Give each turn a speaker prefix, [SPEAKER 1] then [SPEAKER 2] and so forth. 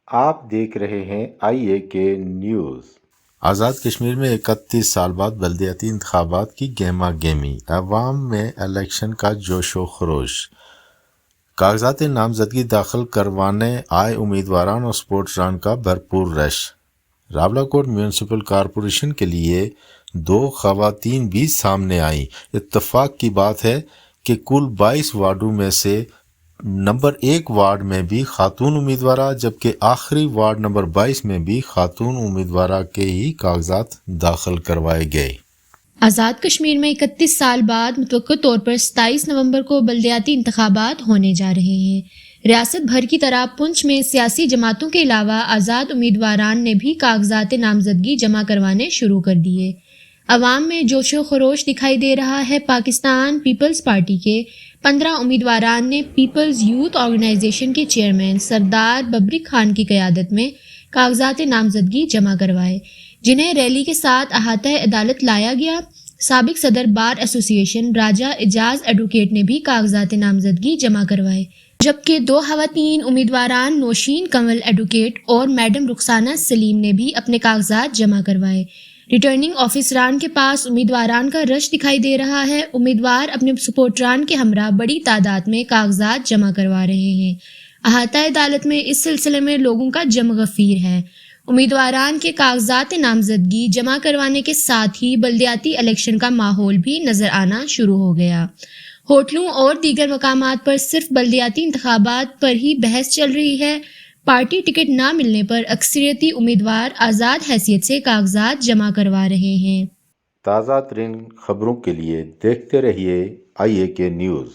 [SPEAKER 1] آپ دیکھ رہے ہیں آئی اے کے نیوز۔
[SPEAKER 2] آزاد کشمیر میں 31 سال بعد بلدیاتی انتخابات کی گہما گہمی، عوام میں الیکشن کا جوش و خروش۔ کاغذات نامزدگی داخل کروانے آئے امیدواران اور سپورٹران کا بھرپور رش۔ راولاکوٹ میونسپل کارپوریشن کے لیے 2 خواتین بھی سامنے آئیں۔ اتفاق کی بات ہے کہ کل 22 وارڈوں میں سے نمبر 1 وارڈ میں بھی خاتون امیدوارہ، جبکہ آخری وارڈ نمبر 22 میں بھی خاتون امیدوارہ کے ہی کاغذات داخل کروائے گئے۔
[SPEAKER 3] آزاد کشمیر میں 31 سال بعد متوقع طور پر 27 نومبر کو بلدیاتی انتخابات ہونے جا رہے ہیں۔ ریاست بھر کی طرح پنچ میں سیاسی جماعتوں کے علاوہ آزاد امیدواران نے بھی کاغذات نامزدگی جمع کروانے شروع کر دیے۔ عوام میں جوش و خروش دکھائی دے رہا ہے۔ پاکستان پیپلز پارٹی کے 15 امیدواران نے پیپلز یوتھ آرگنائزیشن کے چیئرمین سردار ببرک خان کی قیادت میں کاغذات نامزدگی جمع کروائے، جنہیں ریلی کے ساتھ احاطہ عدالت لایا گیا۔ سابق صدر بار ایسوسی ایشن راجہ اعجاز ایڈوکیٹ نے بھی کاغذات نامزدگی جمع کروائے، جبکہ 2 خواتین امیدواران نوشین کنول ایڈوکیٹ اور میڈم رخسانہ سلیم نے بھی اپنے کاغذات جمع کروائے۔ ریٹرننگ آفیسران کے پاس امیدواران کا رش دکھائی دے رہا ہے۔ امیدوار اپنے سپورٹران کے ہمراہ بڑی تعداد میں کاغذات جمع کروا رہے ہیں۔ احاطہ عدالت میں اس سلسلے میں لوگوں کا جم غفیر ہے۔ امیدواران کے کاغذات نامزدگی جمع کروانے کے ساتھ ہی بلدیاتی الیکشن کا ماحول بھی نظر آنا شروع ہو گیا۔ ہوٹلوں اور دیگر مقامات پر صرف بلدیاتی انتخابات پر ہی بحث چل رہی ہے۔ پارٹی ٹکٹ نہ ملنے پر اکثریتی امیدوار آزاد حیثیت سے کاغذات جمع کروا رہے ہیں۔
[SPEAKER 1] تازہ ترین خبروں کے لیے دیکھتے رہیے آئی اے کے نیوز۔